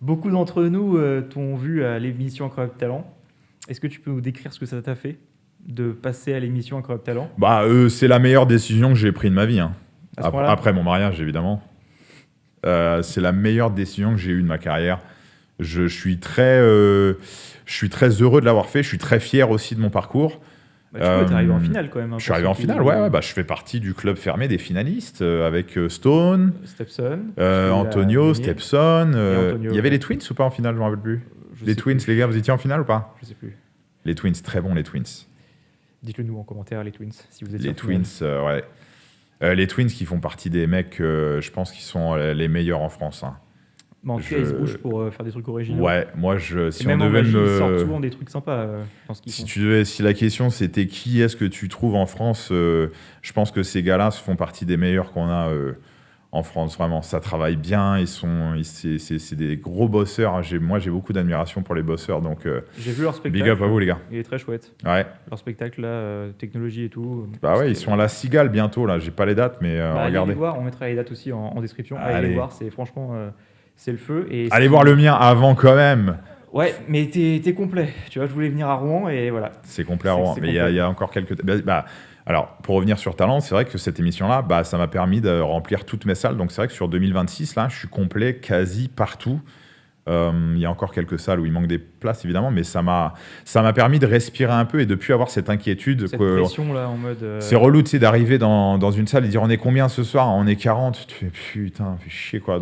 Beaucoup d'entre nous t'ont vu à l'émission Incroyable Talent. Est-ce que tu peux nous décrire ce que ça t'a fait de passer à l'émission Incroyable Talent? Bah, c'est la meilleure décision que j'ai prise de ma vie. Hein. À ce point-là Après mon mariage, évidemment. C'est la meilleure décision que j'ai eue de ma carrière. Je suis très heureux de l'avoir fait. Je suis très fier aussi de mon parcours. Bah, t'es arrivé en finale quand même. Hein, Je suis arrivé en finale, ouais. Bah, je fais partie du club fermé des finalistes avec Stone, Stepson, Antonio, Stepson. Antonio, Il y avait les Twins ou pas en finale, je ne me rappelle plus. Les Twins, les gars, vous étiez en finale ou pas? Je sais plus. Les Twins, très bons les Twins. Dites-le nous en commentaire, les Twins, si vous êtes les Twins, ouais. Les Twins qui font partie des mecs, je pense qu'ils sont les meilleurs en France. Hein. Mais en tout cas, ils se bougent pour faire des trucs originaux. Ouais, moi, si on devait me... Ils sortent souvent des trucs sympas dans ce qu'ils font. Si la question c'était qui est-ce que tu trouves en France, je pense que ces gars-là font partie des meilleurs qu'on a en France. Vraiment, ça travaille bien. C'est des gros bosseurs. Moi, j'ai beaucoup d'admiration pour les bosseurs. Donc, j'ai vu leur spectacle. Big up à vous, les gars. Il est très chouette. Ouais. Leur spectacle, là, technologie et tout. Bah ouais, ils sont à la Cigale bientôt. Là, j'ai pas les dates, mais regardez. Allez voir, on mettra les dates aussi en description. Allez voir, c'est franchement, c'est le feu. Et allez voir le mien avant quand même. Ouais, mais t'es complet. Tu vois, je voulais venir à Rouen et voilà. C'est complet à Rouen. Mais il y a encore quelques. Alors, pour revenir sur Talent, c'est vrai que cette émission-là, ça m'a permis de remplir toutes mes salles. Donc, c'est vrai que sur 2026, là, je suis complet quasi partout. Il y a encore quelques salles où il manque des places, évidemment, mais ça m'a permis de respirer un peu et de ne plus avoir cette inquiétude. Cette pression, là, en mode... C'est relou, tu sais, d'arriver dans une salle et dire « On est combien ce soir ?» On est 40. Tu fais « Putain, fais chier, quoi. »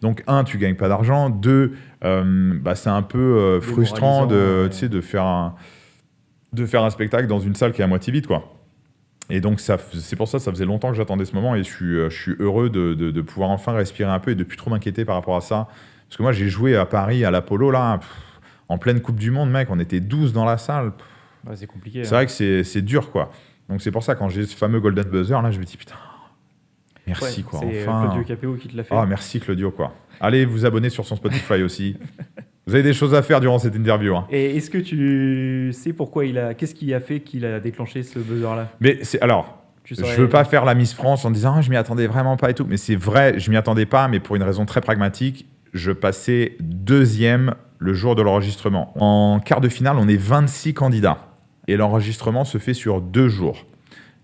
Donc, un, tu ne gagnes pas d'argent. Deux, c'est un peu frustrant de faire un spectacle dans une salle qui est à moitié vide, quoi. Et donc, c'est pour ça faisait longtemps que j'attendais ce moment et je suis heureux de pouvoir enfin respirer un peu et de ne plus trop m'inquiéter par rapport à ça. Parce que moi, j'ai joué à Paris, à l'Apollo, là, en pleine Coupe du Monde, mec, on était 12 dans la salle. Ouais, c'est compliqué. C'est vrai que c'est dur, quoi. Donc, c'est pour ça, quand j'ai ce fameux Golden Buzzer, là, je me dis, putain, merci, quoi. C'est enfin. Claudio Capéo qui te l'a fait. Ah, merci, Claudio, quoi. Allez vous abonner sur son Spotify aussi. Vous avez des choses à faire durant cette interview. Hein. Et est-ce que tu sais pourquoi qu'est-ce qui a fait qu'il a déclenché ce buzzer-là? Mais je veux pas faire la Miss France en disant je m'y attendais vraiment pas et tout. Mais c'est vrai, je m'y attendais pas, mais pour une raison très pragmatique. Je passais deuxième le jour de l'enregistrement. En quart de finale, on est 26 candidats. Et l'enregistrement se fait sur 2 jours.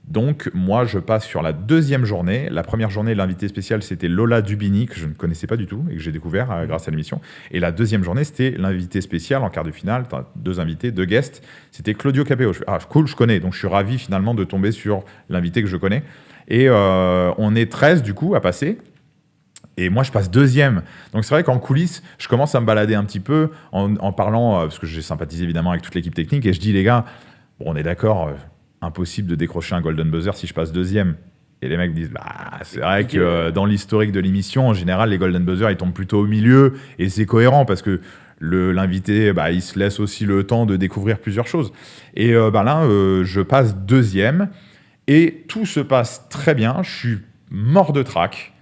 Donc, moi, je passe sur la deuxième journée. La première journée, l'invité spécial, c'était Lola Dubini, que je ne connaissais pas du tout et que j'ai découvert grâce à l'émission. Et la deuxième journée, c'était l'invité spécial en quart de finale. 2 invités, 2 guests. C'était Claudio Capéo. Cool, je connais. Donc, je suis ravi finalement de tomber sur l'invité que je connais. Et on est 13, du coup, à passer. Et moi, je passe deuxième. Donc, c'est vrai qu'en coulisses, je commence à me balader un petit peu en parlant, parce que j'ai sympathisé évidemment avec toute l'équipe technique. Et je dis, les gars, bon, on est d'accord, impossible de décrocher un Golden Buzzer si je passe deuxième. Et les mecs disent, c'est vrai que dans l'historique de l'émission, en général, les Golden Buzzer, ils tombent plutôt au milieu. Et c'est cohérent parce que l'invité, il se laisse aussi le temps de découvrir plusieurs choses. Et là, je passe deuxième. Et tout se passe très bien. Je suis mort de trac.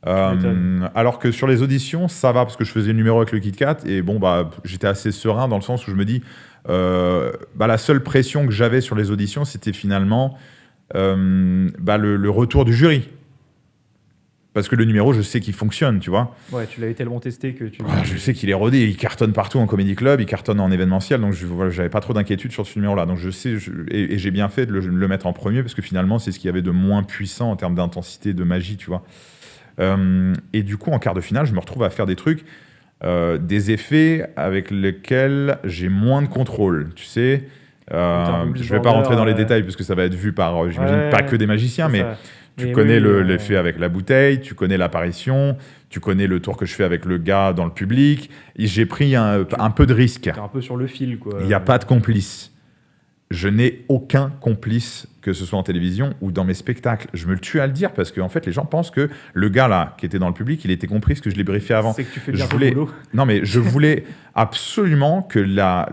Alors que sur les auditions, ça va parce que je faisais le numéro avec le Kit Kat et j'étais assez serein dans le sens où je me dis la seule pression que j'avais sur les auditions, c'était finalement le retour du jury. Parce que le numéro, je sais qu'il fonctionne, tu vois. Ouais, tu l'avais tellement testé que tu... je sais qu'il est rodé, il cartonne partout en comédie club, il cartonne en événementiel, donc j'avais pas trop d'inquiétude sur ce numéro-là. Donc je sais, et j'ai bien fait de le mettre en premier parce que finalement, c'est ce qu'il y avait de moins puissant en termes d'intensité, de magie, tu vois. Et du coup, en quart de finale, je me retrouve à faire des trucs, des effets avec lesquels j'ai moins de contrôle, tu sais. Je vais pas rentrer dans les détails parce que ça va être vu par, j'imagine, pas que des magiciens, mais tu connais l'effet avec la bouteille, tu connais l'apparition, tu connais le tour que je fais avec le gars dans le public. Et j'ai pris un peu de risque. T'es un peu sur le fil, quoi. Il n'y a pas de complice. Je n'ai aucun complice, que ce soit en télévision ou dans mes spectacles. Je me le tue à le dire parce que en fait, les gens pensent que le gars là qui était dans le public, il était compris ce que je l'ai briefé avant. C'est que tu fais bien ton boulot. Non, mais je voulais absolument que la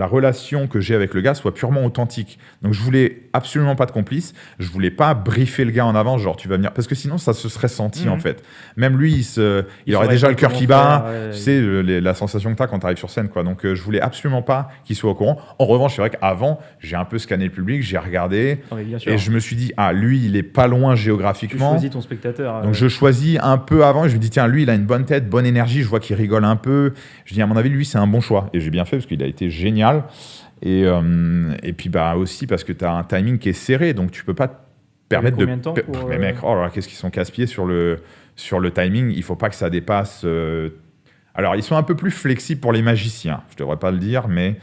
relation que j'ai avec le gars soit purement authentique. Donc, je voulais absolument pas de complice. Je voulais pas briefer le gars en avance, genre tu vas venir, parce que sinon ça se serait senti en fait. Même lui, il aurait déjà le cœur qui bat. Tu sais la sensation que tu as quand tu arrives sur scène, quoi. Donc, je voulais absolument pas qu'il soit au courant. En revanche, c'est vrai qu'avant, j'ai un peu scanné le public. musique, j'ai regardé bien sûr. Et je me suis dit, lui, il est pas loin Tu géographiquement. choisis ton spectateur. Donc je choisis un peu avant et je me dis, tiens, lui, il a une bonne tête, bonne énergie, je vois qu'il rigole un peu. Je dis, à mon avis, lui, c'est un bon choix. Et j'ai bien fait parce qu'il a été génial. Et puis aussi parce que tu as un timing qui est serré, donc tu peux pas te permettre combien de temps Mais mec, oh là là, qu'est-ce qu'ils sont casse-pieds sur le timing. Il faut pas que ça dépasse... Alors, ils sont un peu plus flexibles pour les magiciens, je devrais pas le dire, mais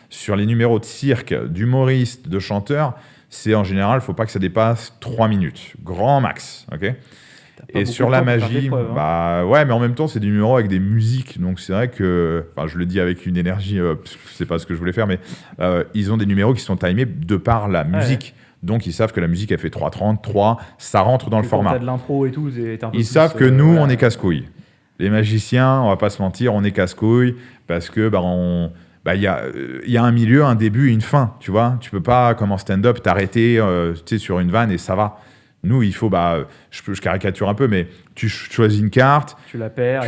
sur les numéros de cirque, d'humoristes, de chanteurs, c'est en général, il faut pas que ça dépasse 3 minutes, grand max, ok. Et sur la magie, ouais, mais en même temps, c'est des numéros avec des musiques, donc c'est vrai que, je le dis avec une énergie, c'est pas ce que je voulais faire, mais ils ont des numéros qui sont timés de par la musique. Ouais. Donc, ils savent que la musique, elle fait 3,30, 3, ça rentre dans le format. Quand t'as de l'impro et tout, ils savent que nous, on est casse-couilles. Les magiciens, on va pas se mentir, on est casse-couilles parce que il y a un milieu, un début et une fin, tu vois. Tu peux pas, comme en stand-up, t'arrêter sur une vanne et ça va. Nous, il faut, je caricature un peu, mais tu choisis une carte, tu la perds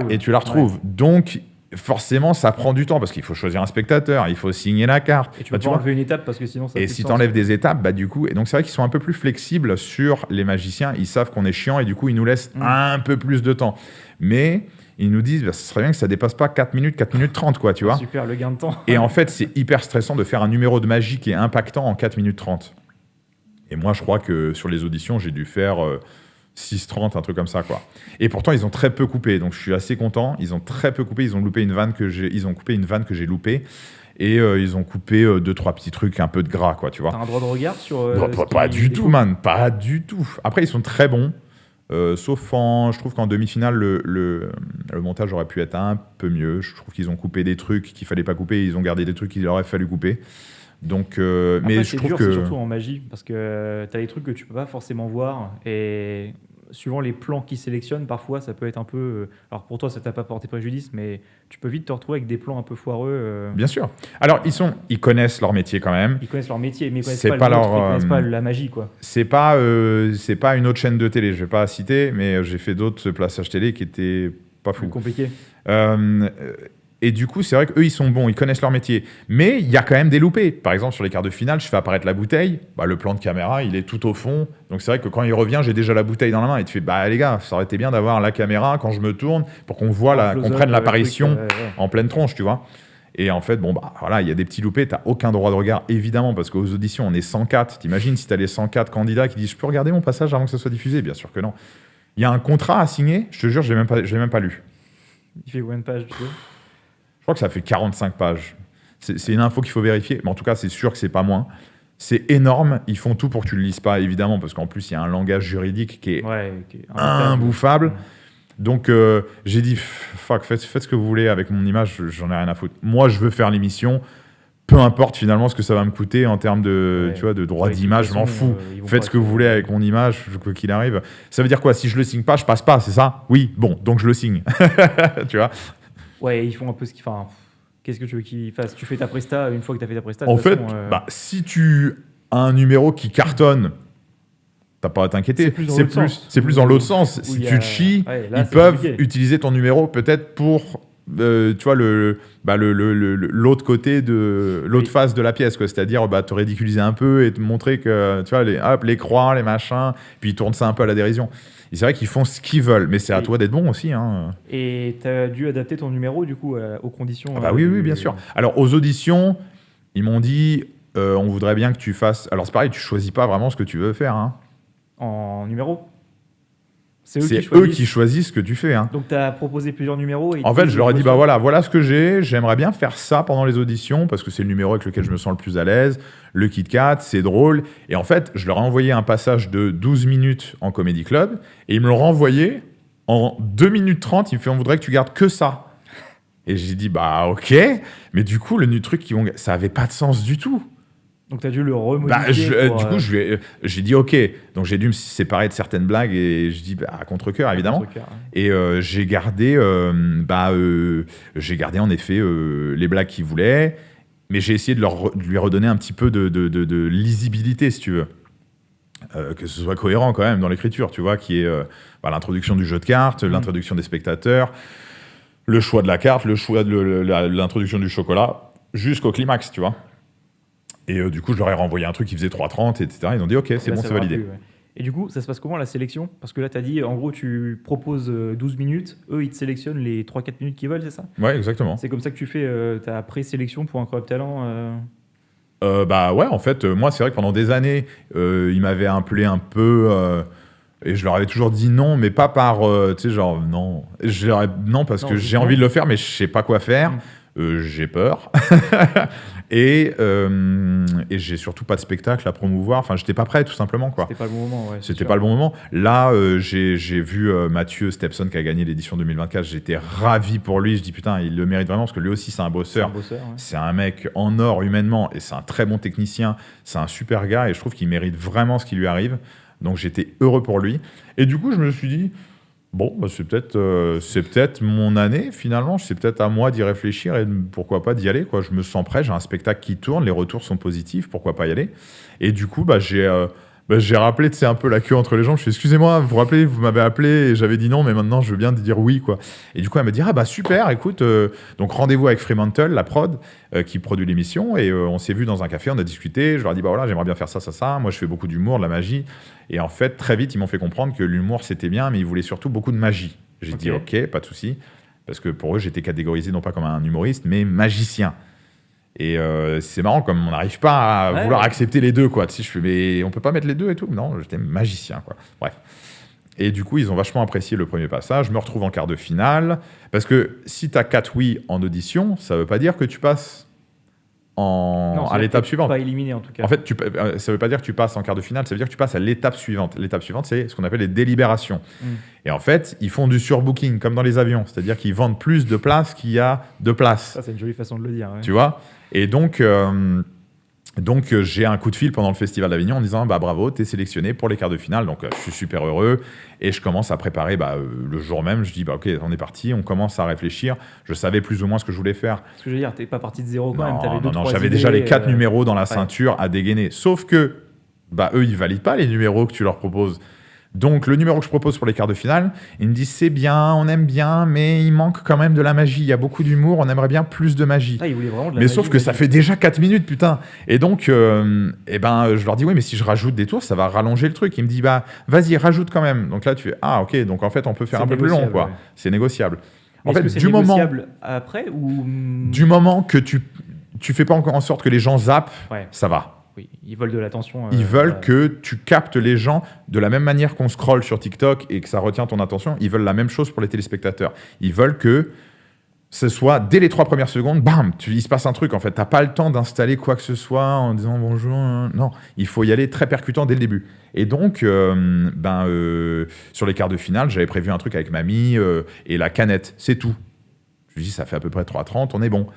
et tu la retrouves. Ouais. Donc, forcément, ça prend du temps parce qu'il faut choisir un spectateur, il faut signer la carte. Et tu peux pas enlever une étape parce que sinon ça. Et si tu enlèves des étapes, du coup, et donc c'est vrai qu'ils sont un peu plus flexibles sur les magiciens. Ils savent qu'on est chiant et du coup, ils nous laissent un peu plus de temps. Mais ils nous disent, ce serait bien que ça dépasse pas 4 minutes 30, quoi, tu vois. Super, le gain de temps. Et en fait, c'est hyper stressant de faire un numéro de magie qui est impactant en 4 minutes 30. Et moi, je crois que sur les auditions, j'ai dû faire 6,30, un truc comme ça, quoi. Et pourtant, ils ont très peu coupé, donc je suis assez content. Ils ont très peu coupé, ils ont coupé une vanne que j'ai loupée. Et ils ont coupé 2-3 petits trucs, un peu de gras, quoi, tu vois. T'as un droit de regard sur... pas du tout, man, pas du tout. Après, ils sont très bons. Sauf je trouve qu'en demi-finale, le montage aurait pu être un peu mieux. Je trouve qu'ils ont coupé des trucs qu'il fallait pas couper, ils ont gardé des trucs qu'il aurait fallu couper. Donc, après, mais je trouve que c'est surtout en magie parce que tu as des trucs que tu peux pas forcément voir et suivant les plans qu'ils sélectionnent, parfois ça peut être un peu. Alors pour toi, ça t'a pas porté préjudice, mais tu peux vite te retrouver avec des plans un peu foireux. Bien sûr. Alors ils connaissent leur métier quand même. Ils connaissent leur métier, mais ils connaissent pas ils connaissent pas la magie, quoi. C'est pas une autre chaîne de télé. Je vais pas citer, mais j'ai fait d'autres plaçages télé qui étaient pas fous. Plus compliqué. Et du coup, c'est vrai qu'eux, ils sont bons, ils connaissent leur métier. Mais il y a quand même des loupés. Par exemple, sur les quarts de finale, je fais apparaître la bouteille. Le plan de caméra, il est tout au fond. Donc c'est vrai que quand il revient, j'ai déjà la bouteille dans la main. Et tu fais, les gars, ça aurait été bien d'avoir la caméra quand je me tourne pour qu'on voit qu'on prenne l'apparition en pleine tronche, tu vois. Et en fait, voilà, il y a des petits loupés. T'as aucun droit de regard, évidemment, parce qu'aux auditions, on est 104. T'imagines si t'as les 104 candidats qui disent, je peux regarder mon passage avant que ça soit diffusé? Bien sûr que non. Il y a un contrat à signer. Je te jure, je l'ai même pas lu. Il fait combien de pages, tu sais? Je crois que ça fait 45 pages. C'est une info qu'il faut vérifier, mais en tout cas, c'est sûr que c'est pas moins. C'est énorme. Ils font tout pour que tu le lises pas, évidemment, parce qu'en plus, il y a un langage juridique qui est imbouffable. Donc, j'ai dit, faites ce que vous voulez avec mon image, j'en ai rien à foutre. Moi, je veux faire l'émission. Peu importe finalement ce que ça va me coûter en termes de, tu vois, de droit d'image, je m'en fous. Faites ce que vous voulez avec mon image, quoi qu'il arrive. Ça veut dire quoi? Si je le signe pas, je passe pas, c'est ça? Oui, bon, donc je le signe. Tu vois? Ouais, ils font un peu ce qu'ils font. Qu'est-ce que tu veux qu'ils fassent? Tu fais ta presta une fois que tu as fait ta presta. En fait, si tu as un numéro qui cartonne, t'as pas à t'inquiéter. C'est plus dans l'autre sens. Si tu te chies, ils peuvent utiliser ton numéro peut-être pour tu vois, l'autre côté de l'autre face de la pièce, quoi. C'est-à-dire te ridiculiser un peu et te montrer que tu vois, les croix, les machins, puis ils tournent ça un peu à la dérision. Et c'est vrai qu'ils font ce qu'ils veulent, mais c'est à toi d'être bon aussi, hein. Et tu as dû adapter ton numéro du coup aux conditions. Oui, bien sûr. Alors aux auditions, ils m'ont dit on voudrait bien que tu fasses. Alors c'est pareil, tu choisis pas vraiment ce que tu veux faire, hein. En numéro. C'est eux qui choisissent ce que tu fais, hein. Donc, tu as proposé plusieurs numéros. En fait, je leur ai dit, voilà ce que j'ai. J'aimerais bien faire ça pendant les auditions parce que c'est le numéro avec lequel je me sens le plus à l'aise. Le Kit Kat, c'est drôle. Et en fait, je leur ai envoyé un passage de 12 minutes en Comedy Club et ils me l'ont renvoyé en 2 minutes 30. Ils me font, on voudrait que tu gardes que ça. Et j'ai dit, ok. Mais du coup, le truc, ça avait pas de sens du tout. Donc, tu as dû le remodifier. Du coup, j'ai dit OK. Donc, j'ai dû me séparer de certaines blagues et je dis à contre-cœur, évidemment. Et j'ai gardé, en effet les blagues qu'il voulait, mais j'ai essayé de lui redonner un petit peu de lisibilité, si tu veux. Que ce soit cohérent quand même dans l'écriture, tu vois, qui est l'introduction du jeu de cartes, l'introduction des spectateurs, le choix de la carte, le choix de l'introduction du chocolat, jusqu'au climax, tu vois. Et du coup, je leur ai renvoyé un truc qui faisait 3,30, etc. Ils ont dit, OK, c'est bon, c'est validé. Ouais. Et du coup, ça se passe comment la sélection? Parce que là, tu as dit, en gros, tu proposes 12 minutes, eux, ils te sélectionnent les 3-4 minutes qu'ils veulent, c'est ça? Ouais, exactement. C'est comme ça que tu fais ta présélection pour Incroyable Talent Bah ouais, en fait, moi, c'est vrai que pendant des années, ils m'avaient appelé un peu... et je leur avais toujours dit non, mais pas par... tu sais, genre, non. Non, parce Non, que juste j'ai non. envie de le faire, mais je sais pas quoi faire. J'ai peur. et j'ai surtout pas de spectacle à promouvoir. Enfin, j'étais pas prêt, tout simplement, quoi. C'était pas le bon moment, ouais. C'était pas le bon moment. Là, j'ai vu Mathieu Stepson qui a gagné l'édition 2024. J'étais ravi pour lui. Je dis putain, il le mérite vraiment parce que lui aussi, c'est un bosseur. Ouais. C'est un mec en or humainement et c'est un très bon technicien. C'est un super gars et je trouve qu'il mérite vraiment ce qui lui arrive. Donc j'étais heureux pour lui. Et du coup, je me suis dit, bon, bah, c'est peut-être mon année finalement. C'est peut-être à moi d'y réfléchir et pourquoi pas d'y aller, quoi. Je me sens prêt. J'ai un spectacle qui tourne. Les retours sont positifs. Pourquoi pas y aller? Et du coup, j'ai rappelé, tu sais, un peu la queue entre les jambes. Je fais, excusez-moi, vous vous rappelez, vous m'avez appelé et j'avais dit non, mais maintenant je veux bien dire oui, quoi. Et du coup, elle me dit, ah bah super, écoute, donc rendez-vous avec Fremantle, la prod, qui produit l'émission. Et on s'est vu dans un café, on a discuté. Je leur ai dit, bah voilà, j'aimerais bien faire ça, ça, ça. Moi, je fais beaucoup d'humour, de la magie. Et en fait, très vite, ils m'ont fait comprendre que l'humour, c'était bien, mais ils voulaient surtout beaucoup de magie. J'ai dit, ok, pas de souci. Parce que pour eux, j'étais catégorisé non pas comme un humoriste, mais magicien. Et c'est marrant, comme on n'arrive pas à vouloir accepter les deux, quoi. Tu sais, je fais, mais on peut pas mettre les deux et tout. Non, j'étais magicien, quoi. Bref. Et du coup, ils ont vachement apprécié le premier passage. Je me retrouve en quart de finale. Parce que si tu as 4 oui en audition, ça veut pas dire que tu passes à l'étape suivante. Pas éliminé, en tout cas. En fait, ça veut pas dire que tu passes en quart de finale, ça veut dire que tu passes à l'étape suivante. L'étape suivante, c'est ce qu'on appelle les délibérations. Et en fait, ils font du surbooking, comme dans les avions. C'est-à-dire qu'ils vendent plus de places qu'il y a de places. Ça, c'est une jolie façon de le dire. Ouais. Tu vois? Et donc, j'ai un coup de fil pendant le Festival d'Avignon en disant bah, bravo, t'es sélectionné pour les quarts de finale. Donc, je suis super heureux. Et je commence à préparer le jour même. Je dis bah, ok, on est parti. On commence à réfléchir. Je savais plus ou moins ce que je voulais faire. Ce que je veux dire, t'es pas parti de zéro quand même. Non, j'avais déjà les 4 numéros dans la ceinture à dégainer. Sauf que eux, ils valident pas les numéros que tu leur proposes. Donc, le numéro que je propose pour les quarts de finale, ils me disent c'est bien, on aime bien, mais il manque quand même de la magie. Il y a beaucoup d'humour, on aimerait bien plus de magie. Ils voulaient vraiment de la mais magie, sauf que ça fait déjà 4 minutes, putain. Et donc, je leur dis oui, mais si je rajoute des tours, ça va rallonger le truc. Il me dit bah, vas-y, rajoute quand même. Donc là, tu fais ah, ok, donc en fait, on peut faire un peu plus long, quoi. Ouais. C'est négociable. Mais en fait, c'est négociable après ou... Du moment que tu fais pas en sorte que les gens zappent, ça va. Oui, ils veulent de l'attention. Ils veulent que tu captes les gens de la même manière qu'on scrolle sur TikTok et que ça retient ton attention. Ils veulent la même chose pour les téléspectateurs. Ils veulent que ce soit, dès les 3 premières secondes, bam, il se passe un truc. En fait, tu n'as pas le temps d'installer quoi que ce soit en disant bonjour. Non, il faut y aller très percutant dès le début. Et donc, sur les quarts de finale, j'avais prévu un truc avec Mamie et la canette. C'est tout. Je lui dis, ça fait à peu près 3h30, on est bon.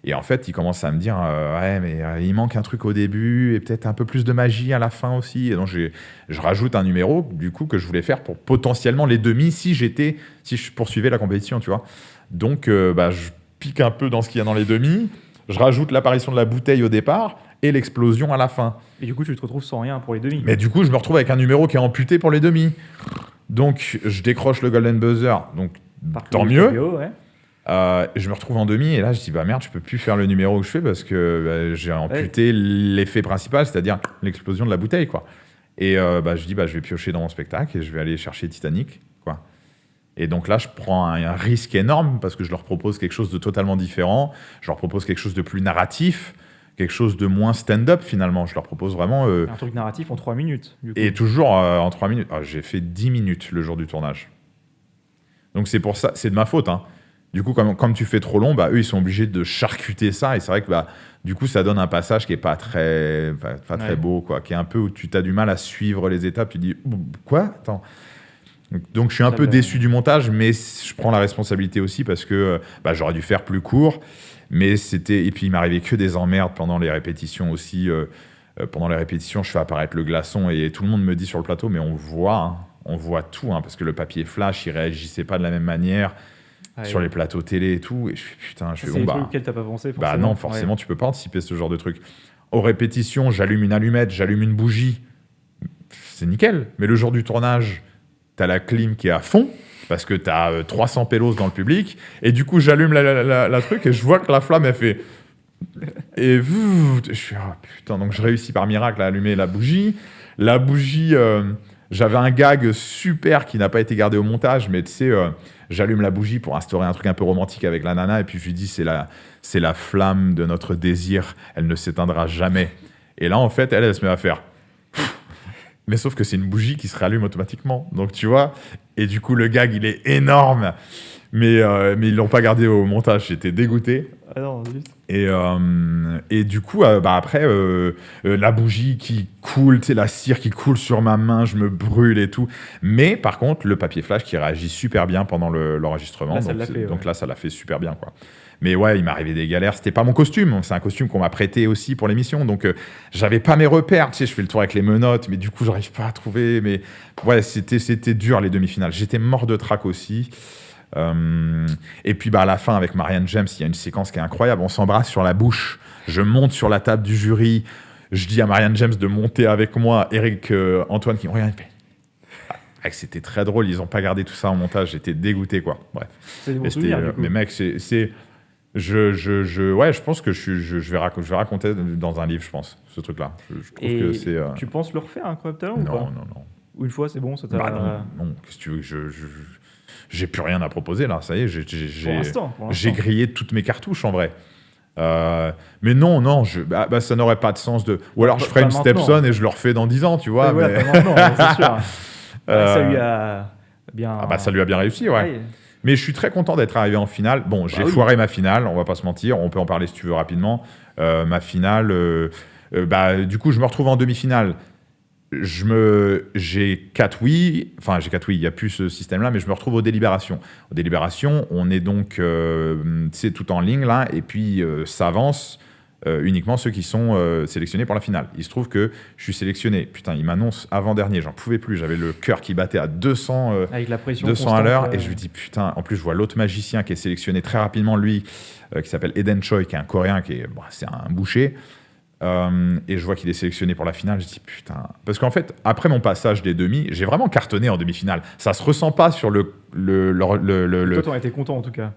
Et en fait, il commence à me dire ouais, mais il manque un truc au début et peut-être un peu plus de magie à la fin aussi. Et donc, je rajoute un numéro du coup que je voulais faire pour potentiellement les demi si je poursuivais la compétition, tu vois. Donc, je pique un peu dans ce qu'il y a dans les demi. Je rajoute l'apparition de la bouteille au départ et l'explosion à la fin. Et du coup, tu te retrouves sans rien pour les demi. Mais du coup, je me retrouve avec un numéro qui est amputé pour les demi. Donc, je décroche le Golden Buzzer. Donc, tant mieux. Je me retrouve en demi et là je dis bah merde, je peux plus faire le numéro que je fais parce que j'ai amputé l'effet principal, c'est-à-dire l'explosion de la bouteille, quoi. Et je dis je vais piocher dans mon spectacle et je vais aller chercher Titanic, quoi. Et donc là je prends un risque énorme parce que je leur propose quelque chose de totalement différent, je leur propose quelque chose de plus narratif, quelque chose de moins stand-up finalement. Je leur propose vraiment un truc narratif en 3 minutes du coup. Et toujours en 3 minutes. J'ai fait 10 minutes le jour du tournage, donc c'est pour ça, c'est de ma faute, hein. Du coup, comme tu fais trop long, eux, ils sont obligés de charcuter ça. Et c'est vrai que du coup, ça donne un passage qui n'est pas très beau, quoi, qui est un peu où tu as du mal à suivre les étapes. Tu dis, quoi ? Attends. Donc, je suis un peu déçu du montage, mais je prends la responsabilité aussi parce que j'aurais dû faire plus court. Mais et puis, il m'arrivait que des emmerdes pendant les répétitions aussi. Pendant les répétitions, je fais apparaître le glaçon et tout le monde me dit sur le plateau, mais on voit tout, hein, parce que le papier flash, il ne réagissait pas de la même manière. Sur les plateaux télé et tout, et je fais putain, c'est des trucs auxquels t'as pas pensé forcément. Non, forcément, tu peux pas anticiper ce genre de truc. Aux répétitions, j'allume une allumette, j'allume une bougie, c'est nickel. Mais le jour du tournage, t'as la clim qui est à fond, parce que t'as 300 pélos dans le public, et du coup, j'allume la truc, et je vois que la flamme, elle fait... Et je suis putain, donc je réussis par miracle à allumer la bougie. La bougie, j'avais un gag super qui n'a pas été gardé au montage, mais tu sais, j'allume la bougie pour instaurer un truc un peu romantique avec la nana, et puis je lui dis c'est la flamme de notre désir, elle ne s'éteindra jamais. Et là, en fait, elle se met à faire. Mais sauf que c'est une bougie qui se rallume automatiquement. Donc tu vois, et du coup, le gag, il est énorme. Mais ils l'ont pas gardé au montage, j'étais dégoûté. Ah non, juste. Et du coup, après, la bougie qui coule, tu sais, la cire qui coule sur ma main, je me brûle et tout. Mais par contre, le papier flash qui réagit super bien pendant l'enregistrement. Là, ça l'a fait, donc là, ça l'a fait super bien, quoi. Mais ouais, il m'est arrivé des galères. C'était pas mon costume. C'est un costume qu'on m'a prêté aussi pour l'émission. Donc, j'avais pas mes repères. Tu sais, je fais le tour avec les menottes, mais du coup, j'arrive pas à trouver. Mais ouais, c'était dur, les demi-finales. J'étais mort de trac aussi. Et puis à la fin avec Marianne James, il y a une séquence qui est incroyable, on s'embrasse sur la bouche, je monte sur la table du jury, je dis à Marianne James de monter avec moi, Eric Antoine qui me regarde, c'était très drôle, ils n'ont pas gardé tout ça en montage, j'étais dégoûté quoi. Bref. C'est des bons souvenirs, du coup. Mais mec, je pense que je vais raconter dans un livre, je pense, ce truc-là. Je trouve que c'est. Tu penses le refaire, Incroyable Talent, ou pas? Non. Ou une fois, c'est bon, ça t'a. Non. Qu'est-ce que tu veux que j'ai plus rien à proposer là, ça y est, Pour l'instant. j'ai grillé toutes mes cartouches en vrai. Mais non, ça n'aurait pas de sens de. Ou alors je ferai une Stepson et je le refais dans 10 ans, tu vois. Ouais, mais... maintenant, c'est sûr. Ça lui a bien. Ça lui a bien réussi, ouais. Mais je suis très content d'être arrivé en finale. Bon, j'ai foiré ma finale, on va pas se mentir, on peut en parler si tu veux rapidement. Ma finale, du coup, je me retrouve en demi-finale. J'ai 4 oui, il n'y a plus ce système-là, mais je me retrouve aux délibérations. Aux délibérations, on est donc, c'est tout en ligne là, et puis ça avance uniquement ceux qui sont sélectionnés pour la finale. Il se trouve que je suis sélectionné. Putain, il m'annonce avant-dernier, j'en pouvais plus, j'avais le cœur qui battait à 200, avec la pression 200 à l'heure, et je lui dis putain, en plus je vois l'autre magicien qui est sélectionné très rapidement, lui, qui s'appelle Eden Choi, qui est un Coréen, c'est un boucher. Et je vois qu'il est sélectionné pour la finale, je dis putain. Parce qu'en fait, après mon passage des demi, j'ai vraiment cartonné en demi-finale. Ça se ressent pas sur le. Toi, t'en étais content en tout cas.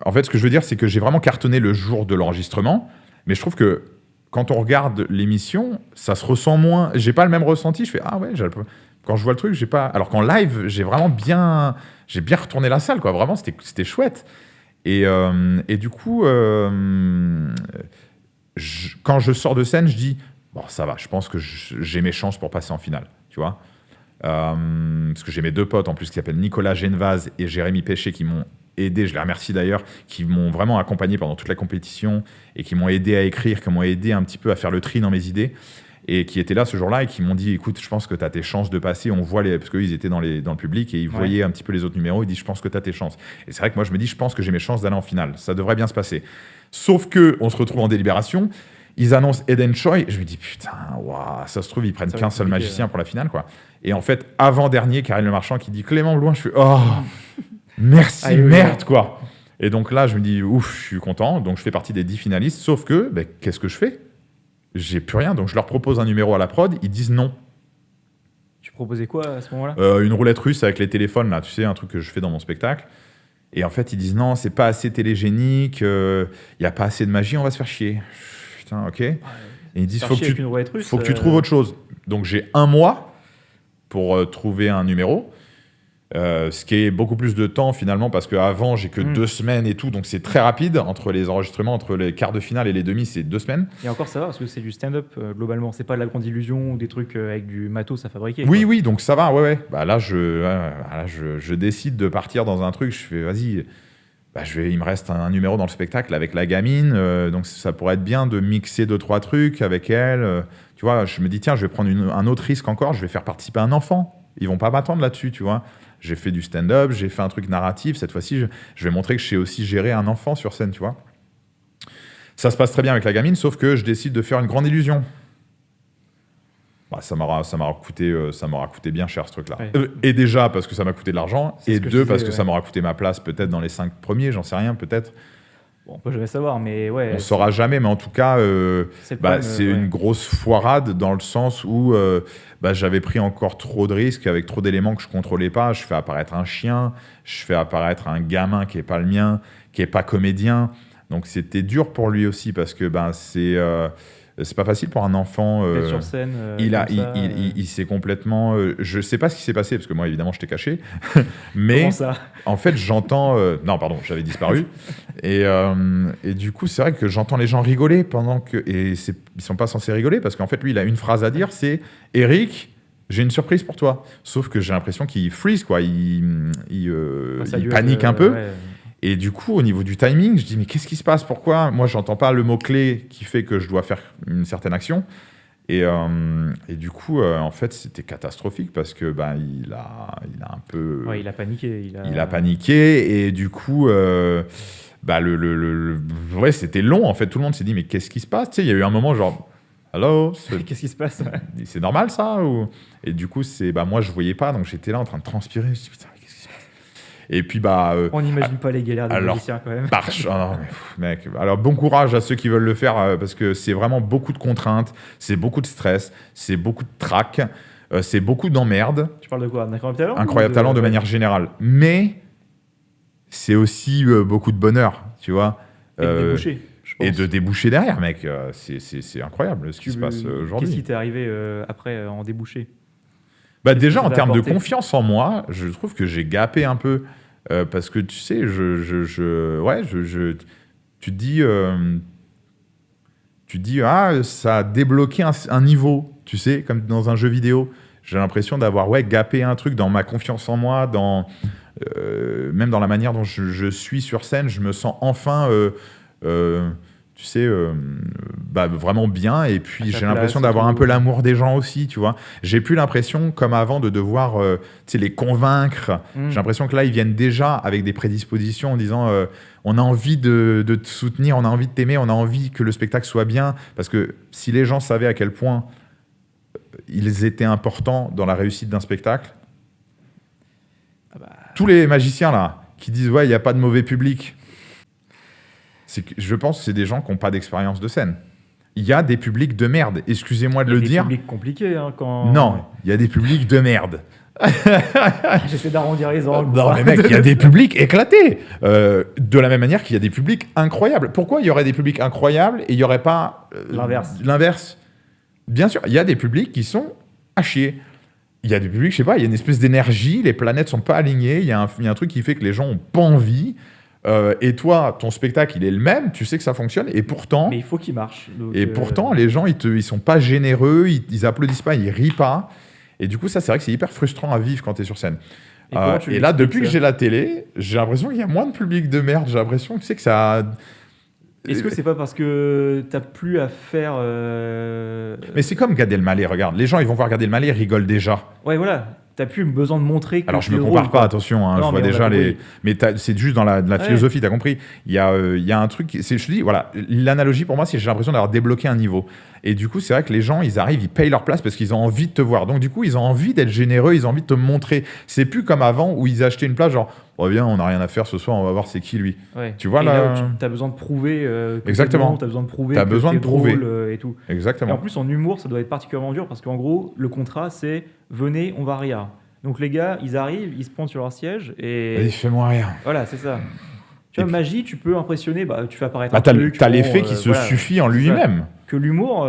En fait, ce que je veux dire, c'est que j'ai vraiment cartonné le jour de l'enregistrement, mais je trouve que quand on regarde l'émission, ça se ressent moins. J'ai pas le même ressenti. Je fais ah ouais, quand je vois le truc, j'ai pas. Alors qu'en live, j'ai bien retourné la salle, quoi. Vraiment, c'était chouette. Et du coup. Quand je sors de scène, je dis bon, ça va, je pense que j'ai mes chances pour passer en finale, tu vois. Parce que j'ai mes 2 potes en plus qui s'appellent Nicolas Genvaz et Jérémy Péché qui m'ont aidé, je les remercie d'ailleurs, qui m'ont vraiment accompagné pendant toute la compétition et qui m'ont aidé à écrire, qui m'ont aidé un petit peu à faire le tri dans mes idées et qui étaient là ce jour-là et qui m'ont dit écoute, je pense que tu as tes chances de passer. On voit parce qu'eux, ils étaient dans le public et ils voyaient un petit peu les autres numéros. Ils disent je pense que tu as tes chances. Et c'est vrai que moi, je me dis je pense que j'ai mes chances d'aller en finale. Ça devrait bien se passer. Sauf qu'on se retrouve en délibération, ils annoncent Eden Choi, je me dis putain, ça se trouve, ils prennent qu'un seul magicien pour la finale, quoi. Et en fait, avant-dernier, Karine Le Marchand qui dit Clément Blouin, je fais oh, merci, merde, quoi. Et donc là, je me dis ouf, je suis content, donc je fais partie des 10 finalistes, sauf que, qu'est-ce que je fais? J'ai plus rien, donc je leur propose un numéro à la prod, ils disent non. Tu proposais quoi à ce moment-là? Une roulette russe avec les téléphones, là, tu sais, un truc que je fais dans mon spectacle. Et en fait, ils disent non, c'est pas assez télégénique, il n'y a pas assez de magie, on va se faire chier. Putain, ok. Et ils disent faut que tu trouves autre chose. Donc j'ai 1 mois pour trouver un numéro, ce qui est beaucoup plus de temps finalement parce qu'avant j'ai que 2 semaines et tout, donc c'est très rapide entre les enregistrements, entre les quarts de finale et les demi, c'est 2 semaines. Et encore ça va parce que c'est du stand-up globalement, c'est pas de la grande illusion ou des trucs avec du matos à fabriquer. Oui, donc ça va, ouais. Là je décide de partir dans un truc, je fais vas-y. Il me reste un numéro dans le spectacle avec la gamine, donc ça pourrait être bien de mixer 2-3 trucs avec elle. Tu vois, je me dis, tiens, je vais prendre un autre risque encore, je vais faire participer un enfant. Ils vont pas m'attendre là-dessus, tu vois. J'ai fait du stand-up, j'ai fait un truc narratif. Cette fois-ci, je vais montrer que je sais aussi gérer un enfant sur scène, tu vois. Ça se passe très bien avec la gamine, sauf que je décide de faire une grande illusion. Ça m'aura coûté bien cher, ce truc-là. Ouais. Et déjà, parce que ça m'a coûté de l'argent, et 2, parce que ça m'aura coûté ma place peut-être dans les 5 premiers, j'en sais rien, peut-être. Bon, on peut jamais savoir, mais ouais. On ne saura jamais, mais en tout cas, c'est une grosse foirade dans le sens où j'avais pris encore trop de risques avec trop d'éléments que je ne contrôlais pas. Je fais apparaître un chien, je fais apparaître un gamin qui n'est pas le mien, qui n'est pas comédien. Donc c'était dur pour lui aussi parce que c'est pas facile pour un enfant. Peut-être sur scène. Il s'est complètement. Je sais pas ce qui s'est passé parce que moi évidemment j'étais caché, mais Comment ça? en fait j'entends. Non pardon, j'avais disparu et du coup c'est vrai que j'entends les gens rigoler pendant que ils sont pas censés rigoler parce qu'en fait lui il a une phrase à dire, c'est Eric, j'ai une surprise pour toi. Sauf que j'ai l'impression qu'il freeze quoi, il panique un peu. Ouais. Et du coup, au niveau du timing, je dis mais qu'est-ce qui se passe? Pourquoi? Moi, j'entends pas le mot-clé qui fait que je dois faire une certaine action. Et du coup, en fait, c'était catastrophique parce que il a un peu... Ouais, il a paniqué. Il a paniqué et du coup, ouais, c'était long. En fait, tout le monde s'est dit mais qu'est-ce qui se passe? Tu sais, il y a eu un moment genre... Allô? Qu'est-ce qui se passe? C'est normal ça Et du coup, moi, je voyais pas, donc j'étais là en train de transpirer. Je dis putain, qu'est-ce qui se passe? Et puis on n'imagine pas les galères des musiciens quand même. Mec, alors bon courage à ceux qui veulent le faire parce que c'est vraiment beaucoup de contraintes, c'est beaucoup de stress, c'est beaucoup de trac, c'est beaucoup d'emmerdes. Tu parles de quoi? D'Incroyable Talent? Incroyable Talent de manière générale. Mais c'est aussi beaucoup de bonheur, tu vois. Et de déboucher, je pense. Et de déboucher derrière, mec. C'est incroyable ce qui se passe aujourd'hui. Qu'est-ce qui t'est arrivé après en débouché? Déjà, en termes de confiance en moi, je trouve que j'ai gapé un peu. Parce que tu sais, tu te dis, ça a débloqué un niveau, tu sais, comme dans un jeu vidéo. J'ai l'impression d'avoir gapé un truc dans ma confiance en moi, même dans la manière dont je suis sur scène. Je me sens enfin, tu sais, vraiment bien. Et puis, j'ai l'impression d'avoir un peu l'amour des gens aussi, tu vois. J'ai plus l'impression, comme avant, de devoir les convaincre. J'ai l'impression que là, ils viennent déjà avec des prédispositions en disant on a envie de te soutenir, on a envie de t'aimer, on a envie que le spectacle soit bien. Parce que si les gens savaient à quel point ils étaient importants dans la réussite d'un spectacle, tous les magiciens là qui disent il n'y a pas de mauvais public, je pense que c'est des gens qui n'ont pas d'expérience de scène. Il y a des publics de merde, excusez-moi de le dire. Il y a des publics compliqués. Non, il y a des publics de merde. J'essaie d'arrondir les angles. Non, mais mec, il y a des publics éclatés. De la même manière qu'il y a des publics incroyables. Pourquoi il y aurait des publics incroyables et il n'y aurait pas l'inverse? Bien sûr, il y a des publics qui sont à chier. Il y a des publics, je sais pas, il y a une espèce d'énergie, les planètes sont pas alignées, il y a un truc qui fait que les gens ont pas envie. Et toi, ton spectacle, il est le même, tu sais que ça fonctionne, et pourtant... Mais il faut qu'il marche. Pourtant, les gens, ils sont pas généreux, ils applaudissent pas, ils rient pas. Et du coup, ça, c'est vrai que c'est hyper frustrant à vivre quand tu es sur scène. Et là, depuis que j'ai la télé, j'ai l'impression qu'il y a moins de public de merde. J'ai l'impression, tu sais, que ça... Est-ce que c'est pas parce que t'as plus à faire... Mais c'est comme Gad Elmaleh, regarde. Les gens, ils vont voir Gad Elmaleh, ils rigolent déjà. Ouais, voilà. T'as plus besoin de montrer que... Alors, je me compare pas, attention. Non, je vois déjà les... Mais c'est juste dans la philosophie, t'as compris. Il y a un truc... Je te dis, voilà, l'analogie pour moi, c'est que j'ai l'impression d'avoir débloqué un niveau. Et du coup, c'est vrai que les gens, ils arrivent, ils payent leur place parce qu'ils ont envie de te voir. Donc, du coup, ils ont envie d'être généreux, ils ont envie de te montrer. C'est plus comme avant où ils achetaient une place, genre, oh bien, on n'a rien à faire ce soir, on va voir c'est qui lui. Ouais. Tu vois, et là t'as besoin de prouver. Exactement. T'as besoin de prouver. T'as besoin de prouver. Drôle, et tout. Exactement. Et en plus, en humour, ça doit être particulièrement dur parce qu'en gros, le contrat, c'est venez, on va rire. Donc les gars, ils arrivent, ils se pointent sur leur siège et... Vas-y, fais-moi rire. Voilà, c'est ça. Tu vois, magie, tu peux impressionner, tu fais apparaître un truc. T'as l'effet qui se suffit en lui-même. Que l'humour,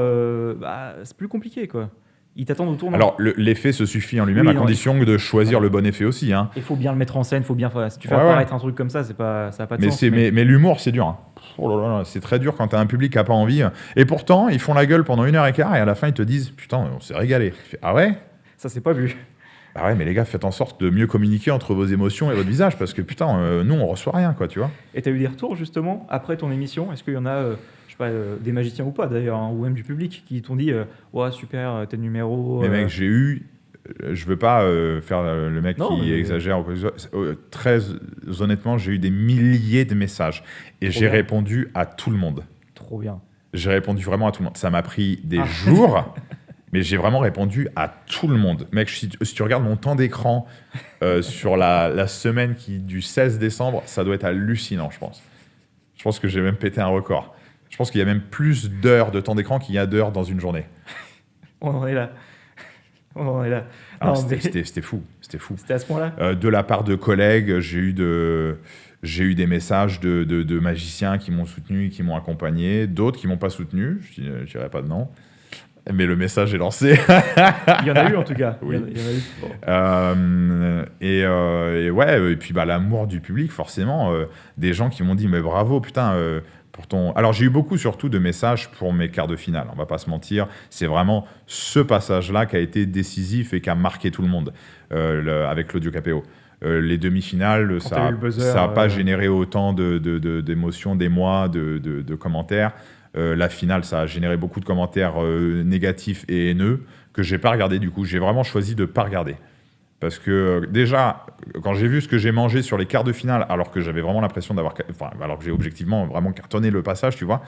c'est plus compliqué, quoi. Ils t'attendent au tournant. Alors, l'effet se suffit en lui-même à condition de choisir le bon effet aussi. Hein. Il faut bien le mettre en scène, faut bien... Si tu fais apparaître un truc comme ça, ça n'a pas de sens. Mais l'humour, c'est dur. Hein. Oh là là, c'est très dur quand t'as un public qui n'a pas envie. Et pourtant, ils font la gueule pendant 1h15 et à la fin, ils te disent « Putain, on s'est régalé. » Ah ouais? Ça, c'est pas vu. Ah ouais, mais les gars, faites en sorte de mieux communiquer entre vos émotions et votre visage, parce que putain, nous, on reçoit rien, quoi, tu vois. Et t'as eu des retours, justement, après ton émission? Est-ce qu'il y en a, je sais pas, des magiciens ou pas, d'ailleurs, ou même du public, qui t'ont dit ouais, super, tel numéro... Mais mec, j'ai eu... Je veux pas faire le mec qui exagère. Très honnêtement, j'ai eu des milliers de messages. Et j'ai répondu à tout le monde. Trop bien. J'ai répondu vraiment à tout le monde. Ça m'a pris des jours... Mais j'ai vraiment répondu à tout le monde. Mec, si tu regardes mon temps d'écran sur la semaine du 16 décembre, ça doit être hallucinant, je pense. Je pense que j'ai même pété un record. Je pense qu'il y a même plus d'heures de temps d'écran qu'il y a d'heures dans une journée. On en est là. C'était fou. C'était fou. C'était à ce point-là. De la part de collègues, j'ai eu J'ai eu des messages de magiciens qui m'ont soutenu, qui m'ont accompagné, d'autres qui m'ont pas soutenu, je dirais pas de nom. Mais le message est lancé. Il y en a eu en tout cas. Oui. Il y en a eu. Bon. Et ouais, et puis l'amour du public, forcément. Des gens qui m'ont dit, mais bravo, putain, pour ton... Alors j'ai eu beaucoup surtout de messages pour mes quarts de finale, on va pas se mentir. C'est vraiment ce passage-là qui a été décisif et qui a marqué tout le monde avec l'Audio KPO. Les demi-finales, ça n'a pas généré autant d'émotions, d'émoi, de commentaires. La finale, ça a généré beaucoup de commentaires négatifs et haineux que j'ai pas regardé du coup. J'ai vraiment choisi de pas regarder. Parce que déjà, quand j'ai vu ce que j'ai mangé sur les quarts de finale, alors que j'avais vraiment l'impression d'avoir... Enfin, alors que j'ai objectivement vraiment cartonné le passage, tu vois.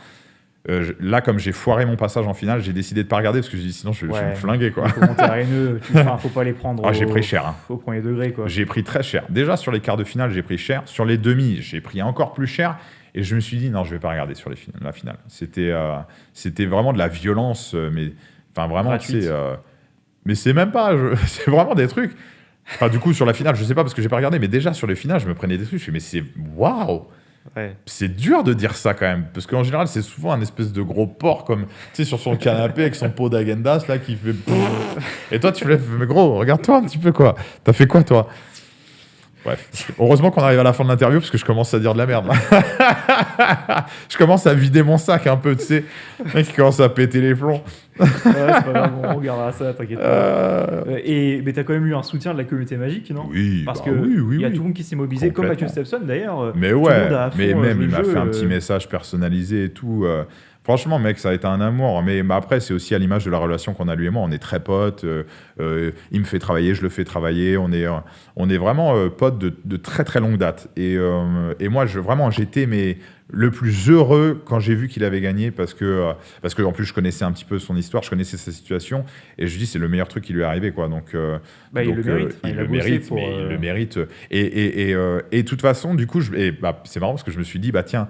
Là, comme j'ai foiré mon passage en finale, j'ai décidé de pas regarder parce que sinon je vais me flinguer, quoi. Les commentaires haineux, faut pas les prendre j'ai pris cher, au premier degré, quoi. J'ai pris très cher. Déjà, sur les quarts de finale, j'ai pris cher. Sur les demi, j'ai pris encore plus cher. Et je me suis dit, non, je vais pas regarder sur la finale. C'était vraiment de la violence, mais enfin vraiment, mais c'est même pas, c'est vraiment des trucs. Enfin, du coup, sur la finale, je sais pas parce que j'ai pas regardé, mais déjà sur les finales, je me prenais des trucs. Je me suis dit, mais c'est waouh! Ouais. C'est dur de dire ça quand même, parce qu'en général, c'est souvent un espèce de gros porc comme, tu sais, sur son canapé avec son pot d'agendas là qui fait. Et toi, tu fais, mais gros, regarde-toi un petit peu quoi. T'as fait quoi toi? Bref, heureusement qu'on arrive à la fin de l'interview parce que je commence à dire de la merde. Je commence à vider mon sac un peu, tu sais. Le mec qui commence à péter les plombs. Ouais, c'est pas grave, on regardera ça, t'inquiète pas. Mais t'as quand même eu un soutien de la communauté magique, non? Oui, parce que il y a tout le monde qui s'est mobilisé, comme Mathieu Stepson d'ailleurs. Mais ouais, mais même il m'a fait un petit message personnalisé et tout. Franchement, mec, ça a été un amour. Mais après, c'est aussi à l'image de la relation qu'on a lui et moi. On est très potes. Il me fait travailler, je le fais travailler. On est vraiment potes de très très longue date. Et moi, j'étais le plus heureux quand j'ai vu qu'il avait gagné parce que en plus je connaissais un petit peu son histoire, je connaissais sa situation et je dis c'est le meilleur truc qui lui est arrivé quoi. Donc il le mérite. Il le mérite. Et de toute façon, du coup, c'est marrant parce que je me suis dit tiens.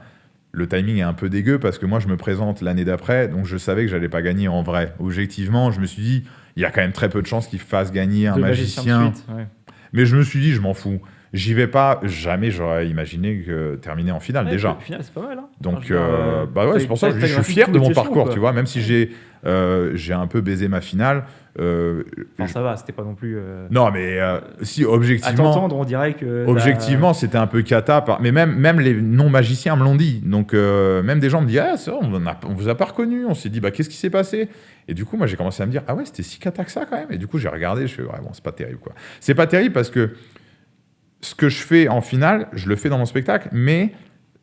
Le timing est un peu dégueu parce que moi, je me présente l'année d'après, donc je savais que j'allais pas gagner en vrai. Objectivement, je me suis dit, il y a quand même très peu de chances qu'il fasse gagner un magicien. Ouais. Mais je me suis dit, je m'en fous. J'y vais pas. Jamais j'aurais imaginé terminer en finale déjà. En finale, c'est pas mal. Hein. Donc, c'est pour ça que je suis fier de mon parcours, tu vois. Même si j'ai un peu baisé ma finale. Ça va, c'était pas non plus. Non, mais si objectivement. À t'entendre, on dirait que. Objectivement, c'était un peu cata. Mais même les non-magiciens me l'ont dit. Donc, même des gens me disent ça, on vous a pas reconnu. On s'est dit, qu'est-ce qui s'est passé? Et du coup, moi, j'ai commencé à me dire, ah ouais, c'était si cata que ça quand même. Et du coup, j'ai regardé, je fais, ouais, bon, c'est pas terrible, quoi. C'est pas terrible parce que ce que je fais en finale, je le fais dans mon spectacle, mais.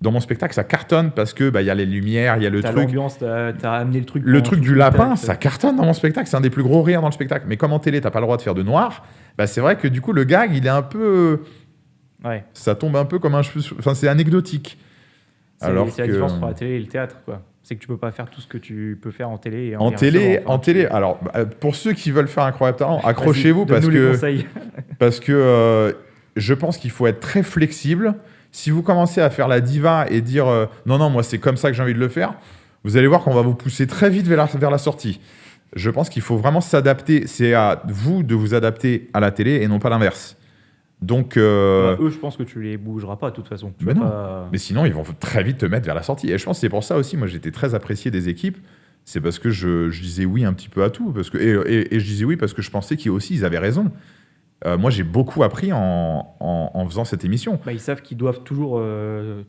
Dans mon spectacle, ça cartonne parce que y a les lumières, il y a le truc. L'ambiance, t'as amené le truc. Le truc du lapin, ça cartonne dans mon spectacle. C'est un des plus gros rires dans le spectacle. Mais comme en télé, t'as pas le droit de faire de noir, c'est vrai que du coup, le gag, il est un peu. Ouais. Ça tombe un peu comme un cheveu. Enfin, c'est anecdotique. C'est la différence entre la télé et le théâtre, quoi. C'est que tu peux pas faire tout ce que tu peux faire en télé. Et en télé. Alors, pour ceux qui veulent faire Incroyable Talent, accrochez-vous parce que je pense qu'il faut être très flexible. Si vous commencez à faire la diva et dire non, moi c'est comme ça que j'ai envie de le faire, vous allez voir qu'on va vous pousser très vite vers la sortie. Je pense qu'il faut vraiment s'adapter. C'est à vous de vous adapter à la télé et non pas l'inverse. Donc, eux, je pense que tu les bougeras pas de toute façon. Mais sinon, ils vont très vite te mettre vers la sortie. Et je pense que c'est pour ça aussi, moi j'étais très apprécié des équipes. C'est parce que je disais oui un petit peu à tout. Et je disais oui parce que je pensais qu'ils avaient raison. Moi, j'ai beaucoup appris en faisant cette émission. Ils savent qu'ils doivent toujours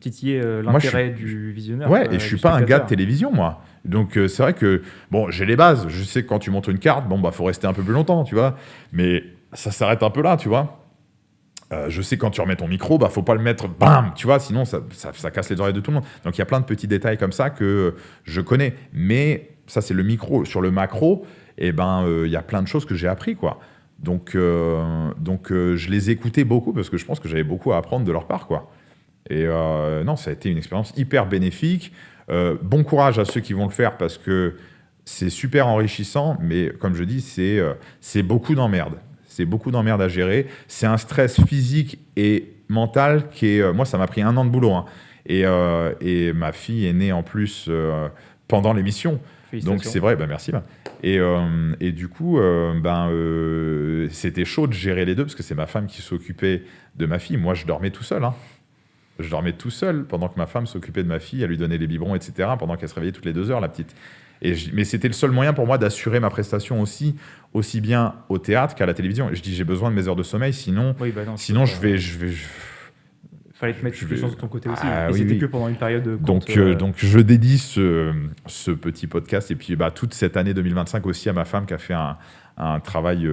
titiller l'intérêt du visionneur. Ouais, et je suis pas un gars de télévision, moi. Donc, c'est vrai que, j'ai les bases. Je sais que quand tu montres une carte, faut rester un peu plus longtemps, tu vois. Mais ça s'arrête un peu là, tu vois. Je sais quand tu remets ton micro, faut pas le mettre, bam, tu vois, sinon ça casse les oreilles de tout le monde. Donc, il y a plein de petits détails comme ça que je connais. Mais ça, c'est le micro. Sur le macro, il y a plein de choses que j'ai appris, quoi. Donc, je les écoutais beaucoup parce que je pense que j'avais beaucoup à apprendre de leur part, quoi. Et non, ça a été une expérience hyper bénéfique. Bon courage à ceux qui vont le faire parce que c'est super enrichissant, mais comme je dis, c'est beaucoup d'emmerde. C'est beaucoup d'emmerde à gérer. C'est un stress physique et mental qui est... moi, ça m'a pris 1 an de boulot. Hein. Et ma fille est née en plus pendant l'émission. Donc c'est vrai, merci. Et du coup, c'était chaud de gérer les deux parce que c'est ma femme qui s'occupait de ma fille. Moi, je dormais tout seul. Hein. Je dormais tout seul pendant que ma femme s'occupait de ma fille, elle lui donnait les biberons, etc., pendant qu'elle se réveillait toutes les 2 heures, la petite. Mais c'était le seul moyen pour moi d'assurer ma prestation aussi bien au théâtre qu'à la télévision. Je dis, j'ai besoin de mes heures de sommeil, sinon fallait te mettre quelque chose de ton côté aussi. Ah, et oui, c'était que pendant une période courte. Donc je dédie ce petit podcast et puis toute cette année 2025 aussi à ma femme qui a fait un travail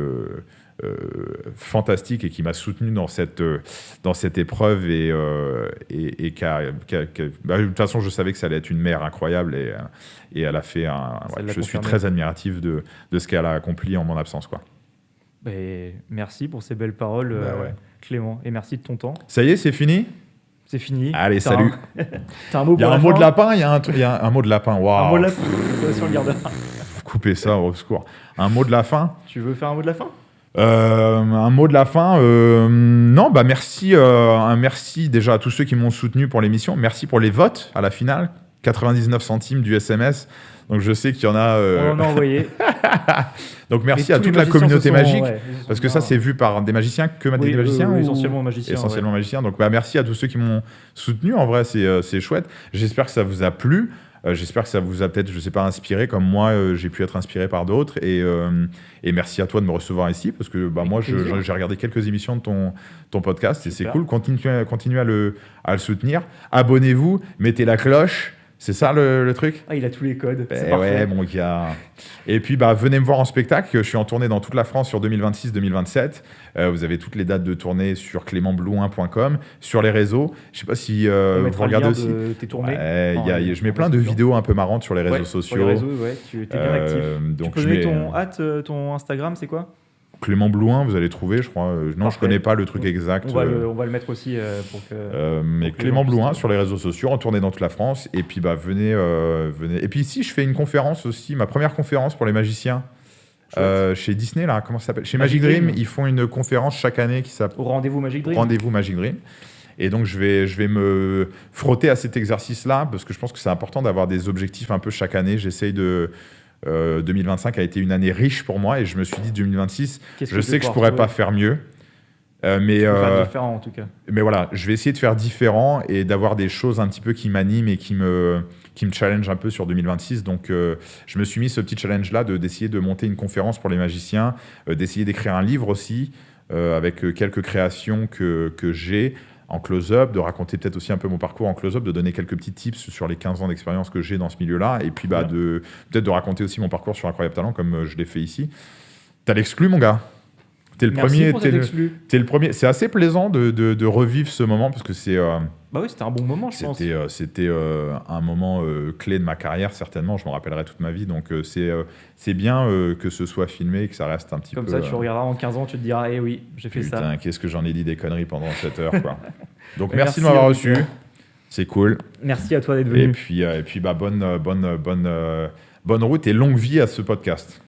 fantastique et qui m'a soutenu dans cette épreuve et de toute façon je savais que ça allait être une mère incroyable et elle a fait je suis très admiratif de ce qu'elle a accompli en mon absence, quoi. Et merci pour ces belles paroles, Clément, et merci de ton temps. Ça y est, c'est fini ? C'est fini. Allez, salut. T'as un mot pour la fin ? Il y a un mot de lapin, il y a un mot de lapin. Waouh. Un mot de lapin sur le gardeur. Coupez ça, au secours. Un mot de la fin ? Tu veux faire un mot de la fin ? Un mot de la fin, non, merci, merci déjà à tous ceux qui m'ont soutenu pour l'émission. Merci pour les votes à la finale, 99 centimes du SMS. Donc je sais qu'il y en a. On en a envoyé. Donc merci à toute la communauté magique, parce que ça c'est vu par des magiciens, des magiciens ou... essentiellement magiciens. Essentiellement magiciens. Donc merci à tous ceux qui m'ont soutenu. En vrai, c'est chouette. J'espère que ça vous a plu. J'espère que ça vous a peut-être, je sais pas, inspiré comme moi j'ai pu être inspiré par d'autres. Et merci à toi de me recevoir ici, parce que moi j'ai regardé quelques émissions de ton podcast et c'est cool. Continuez à le soutenir. Abonnez-vous, mettez la cloche. C'est ça le truc ? Ah, il a tous les codes. C'est parfait. Ouais, mon gars. Et puis, venez me voir en spectacle. Je suis en tournée dans toute la France sur 2026-2027. Vous avez toutes les dates de tournée sur clémentblouin.com, sur les réseaux. Je ne sais pas si vous regardez aussi. Tes tournées. Je mets plein de vidéos un peu marrantes sur les réseaux sociaux. Sur les réseaux, tu es bien actif. Donc tu peux donner ton Instagram, c'est quoi ? Clément Blouin, vous allez trouver, je crois. Non, je connais pas le truc exact. On va le mettre aussi pour que. Mais Clément Blouin sur les réseaux sociaux, en tournée dans toute la France. Et puis venez. Et puis ici, je fais une conférence aussi, ma première conférence pour les magiciens. Chez Disney, là, comment ça s'appelle ? Chez Magic Dream, ils font une conférence chaque année qui s'appelle. Au Rendez-vous Magic Dream. Rendez-vous Magic Dream. Et donc, je vais me frotter à cet exercice-là, parce que je pense que c'est important d'avoir des objectifs un peu chaque année. J'essaye de. 2025 a été une année riche pour moi et je me suis dit 2026, je sais que je pourrais pas faire mieux, mais faire différent en tout cas. Mais voilà, je vais essayer de faire différent et d'avoir des choses un petit peu qui m'animent et qui me challenge un peu sur 2026. Donc je me suis mis ce petit challenge là d'essayer de monter une conférence pour les magiciens, d'essayer d'écrire un livre aussi avec quelques créations que j'ai en close-up, de raconter peut-être aussi un peu mon parcours en close-up, de donner quelques petits tips sur les 15 ans d'expérience que j'ai dans ce milieu-là, et puis peut-être de raconter aussi mon parcours sur Incroyable Talent, comme je l'ai fait ici. T'as l'exclu, mon gars. T'es le premier. C'est assez plaisant de revivre ce moment, parce que c'est... c'était un bon moment, je pense. C'était un moment clé de ma carrière, certainement. Je m'en rappellerai toute ma vie. Donc, c'est bien que ce soit filmé et que ça reste un petit peu... Comme ça, tu regarderas en 15 ans, tu te diras, eh oui, j'ai fait ça. Putain, qu'est-ce que j'en ai dit des conneries pendant 7 heures, quoi. Donc, merci de m'avoir reçu. C'est cool. Merci à toi d'être venu. Et puis bonne route et longue vie à ce podcast.